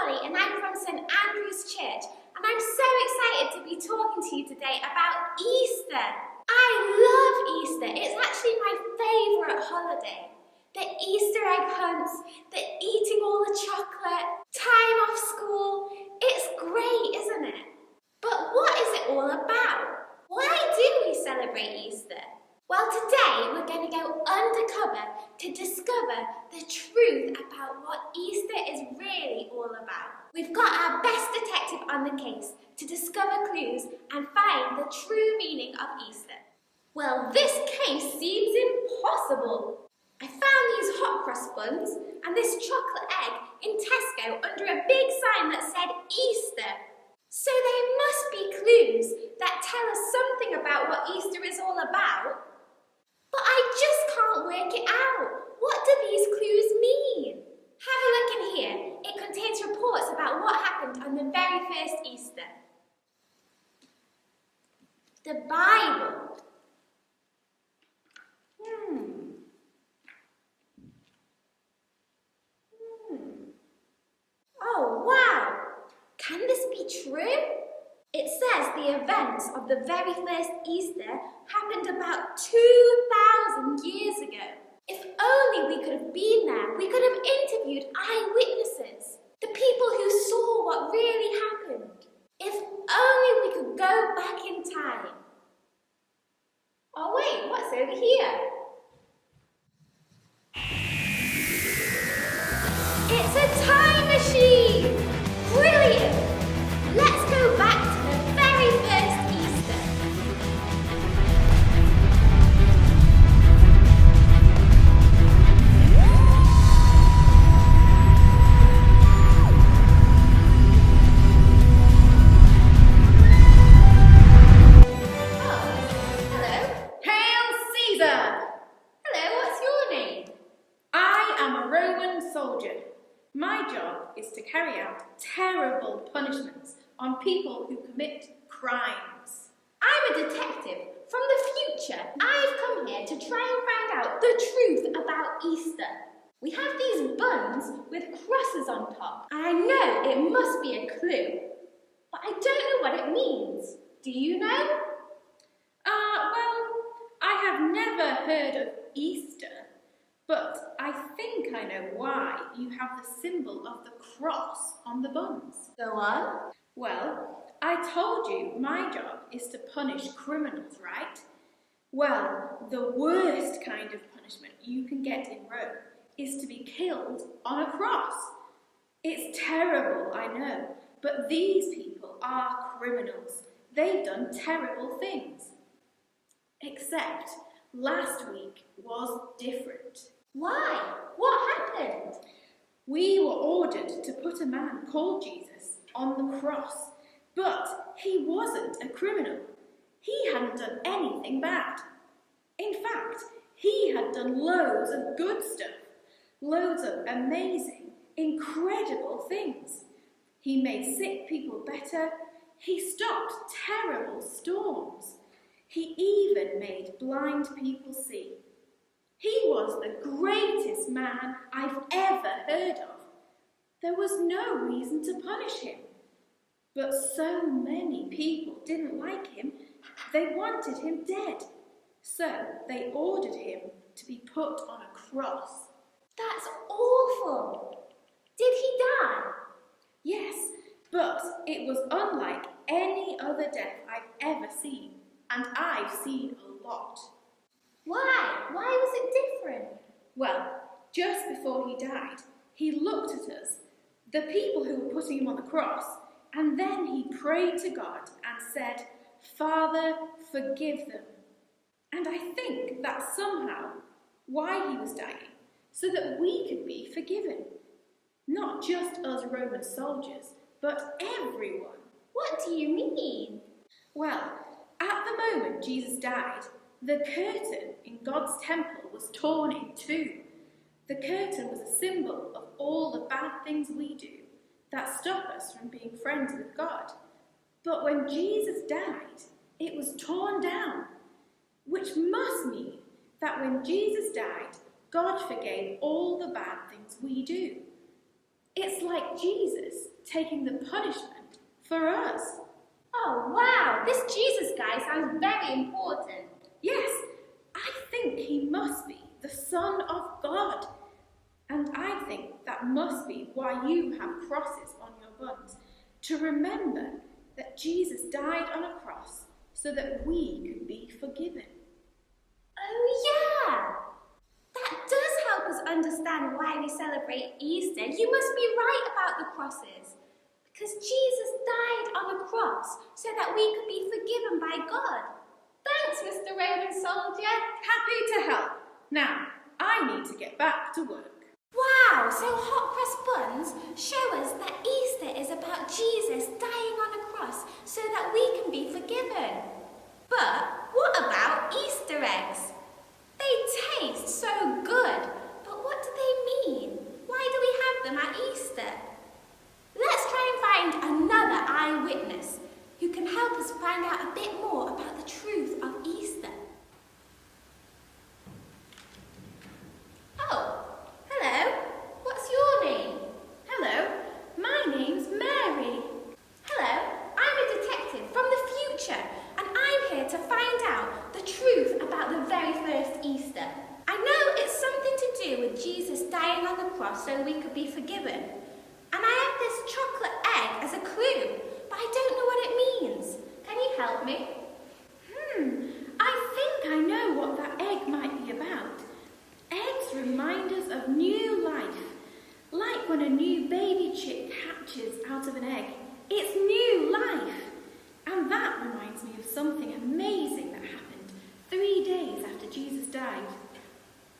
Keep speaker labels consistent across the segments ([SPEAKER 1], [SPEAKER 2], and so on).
[SPEAKER 1] Holly and I'm from St Andrew's Church, and I'm so excited to be talking to you today about Easter. I love Easter. It's actually my favourite holiday. The Easter egg hunts, the eating all the chocolate, time off school. It's great, isn't it? But what is it all about? Why do we celebrate Easter? Well, today we're going to go undercover to discover the truth about what Easter is really all about. We've got our best detective on the case to discover clues and find the true meaning of Easter. Well, this case seems impossible. I found these hot cross buns and this chocolate egg in Tesco under a big sign that said Easter. So there must be clues that tell us something about what Easter is all about. But I just can't work it out. What do these clues mean? Have a look in here. It contains reports about what happened on the very first Easter. The Bible. Oh, wow! Can this be true? It says the events of the very first Easter happened about 2,000 years ago. If only we could have been there, we could have interviewed eyewitnesses, the people who saw what really happened. If only we could go back in time. Oh wait, what's over here? It's a time machine! Brilliant! Let's go back to the very first Easter. Oh, hello.
[SPEAKER 2] Hail Caesar!
[SPEAKER 1] Hello, what's your name?
[SPEAKER 2] I am a Roman soldier. My job is to carry out terrible punishments on people who commit crimes.
[SPEAKER 1] I'm a detective from the future. I've come here to try and find out the truth about Easter. We have these buns with crosses on top, and I know it must be a clue. But I don't know what it means. Do you know?
[SPEAKER 2] Well, I have never heard of Easter, but I think I know why you have the symbol of the cross on the buns.
[SPEAKER 1] Go on.
[SPEAKER 2] Well, I told you my job is to punish criminals, right? Well, the worst kind of punishment you can get in Rome is to be killed on a cross. It's terrible, I know, but these people are criminals. They've done terrible things. Except last week was different.
[SPEAKER 1] Why? What happened?
[SPEAKER 2] We were ordered to put a man called Jesus on the cross, but he wasn't a criminal. He hadn't done anything bad. In fact, he had done loads of good stuff, loads of amazing, incredible things. He made sick people better. He stopped terrible storms. He even made blind people see. He was the greatest man I've ever heard of. There was no reason to punish him. But so many people didn't like him, they wanted him dead. So they ordered him to be put on a cross.
[SPEAKER 1] That's awful. Did he die?
[SPEAKER 2] Yes, but it was unlike any other death I've ever seen, and I've seen a lot.
[SPEAKER 1] Why? Why was it different?
[SPEAKER 2] Well, just before he died, he looked at us, the people who were putting him on the cross, and then he prayed to God and said, "Father, forgive them." And I think that's somehow why he was dying, so that we could be forgiven. Not just us Roman soldiers, but everyone.
[SPEAKER 1] What do you mean?
[SPEAKER 2] Well, at the moment Jesus died, the curtain in God's temple was torn in two. The curtain was a symbol of all the bad things we do that stop us from being friends with God. But when Jesus died, it was torn down, which must mean that when Jesus died, God forgave all the bad things we do. It's like Jesus taking the punishment for us.
[SPEAKER 1] Oh wow, this Jesus guy sounds very important.
[SPEAKER 2] Yes, I think he must be the Son of God. And I think that must be why you have crosses on your buns, to remember that Jesus died on a cross so that we could be forgiven.
[SPEAKER 1] Oh yeah! That does help us understand why we celebrate Easter. You must be right about the crosses. Because Jesus died on a cross so that we could be forgiven by God. Thanks, Mr. Roman soldier.
[SPEAKER 2] Happy to help. Now, I need to get back to work.
[SPEAKER 1] Wow, so hot cross buns show us that Easter is about Jesus dying on a cross so that we can be forgiven. But what about Easter eggs? They taste so good, but what do they mean? Why do we have them at Easter? Let's try and find another eyewitness who can help us find out a bit more about the truth of Easter. Oh, hello. What's your name?
[SPEAKER 2] Hello, my name's Mary.
[SPEAKER 1] Hello, I'm a detective from the future, and I'm here to find out the truth about the very first Easter. I know it's something to do with Jesus dying on the cross so we could be forgiven. And I have this chocolate egg as a clue, but I don't know what it means. Can you help me?
[SPEAKER 2] I think I know what that egg might be about. Eggs remind us of new life. Like when a new baby chick hatches out of an egg. It's new life. And that reminds me of something amazing that happened 3 days after Jesus died.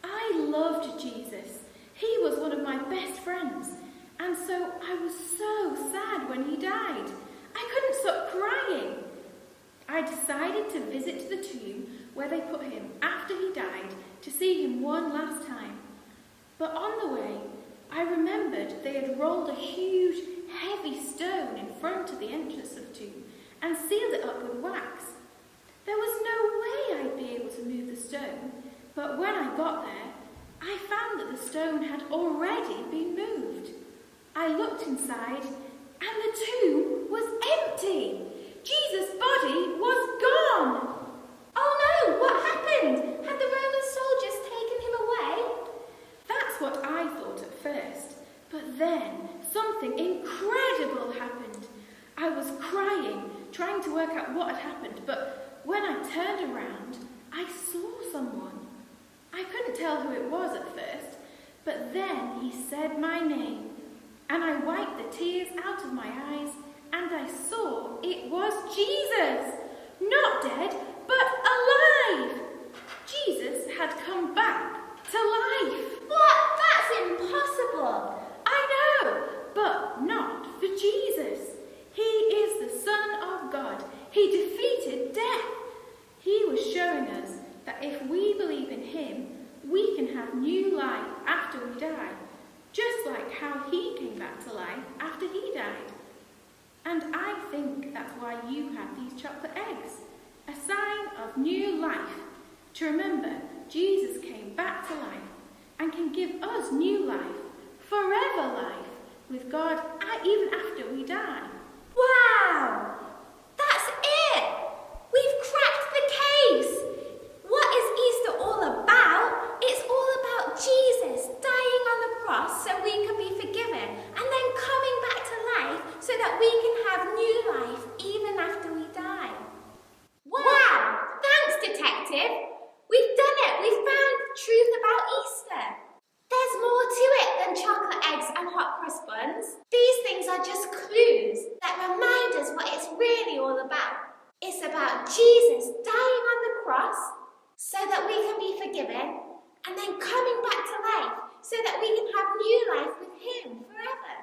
[SPEAKER 2] I loved Jesus. He was one of my best friends. And so I was so sad when he died. I couldn't stop crying. I decided to visit the tomb where they put him after he died to see him one last time. But on the way, I remembered they had rolled a huge, heavy stone in front of the entrance of the tomb and sealed it up with wax. There was no way I'd be able to move the stone, but when I got there, I found that the stone had already been moved. I looked inside, and the tomb was empty. Jesus' body was gone.
[SPEAKER 1] Oh no, what happened? Had the Roman soldiers taken him away?
[SPEAKER 2] That's what I thought at first. But then something incredible happened. I was crying, trying to work out what had happened, but when I turned around, I saw someone. I couldn't tell who it was at first, but then he said my name. And I wiped the tears out of my eyes, and I saw it was Jesus! Not dead, but alive! Jesus had come back to life.
[SPEAKER 1] What? That's impossible!
[SPEAKER 2] I know, but not for Jesus. He is the Son of God. He defeated death. He was showing us that if we believe in him, we can have new life after we die. Just like how he came back to life after he died. And I think that's why you have these chocolate eggs. A sign of new life. To remember, Jesus came back to life and can give us new life, forever life, with God even after we die.
[SPEAKER 1] Wow! That's it! We've cracked the case! What is Easter all about? It's all about Jesus dying on the cross so we can be forgiven and then coming back to life so that we can have new life even after we die. Wow! Thanks, Detective! We've done it! We've found the truth about Easter! There's more to it than chocolate eggs and hot cross buns. These things are just clues that remind us what it's really all about. It's about Jesus dying on the cross so that we can be forgiven and then coming back to life so that we can have new life with him forever.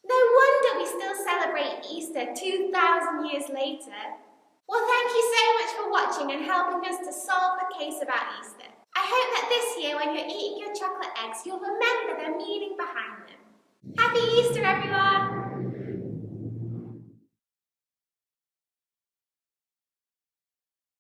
[SPEAKER 1] No wonder we still celebrate Easter 2,000 years later. Well, thank you so much for watching and helping us to solve the case about Easter. I hope that this year when you're eating your chocolate eggs, you'll remember the meaning behind them. Happy Easter, everyone!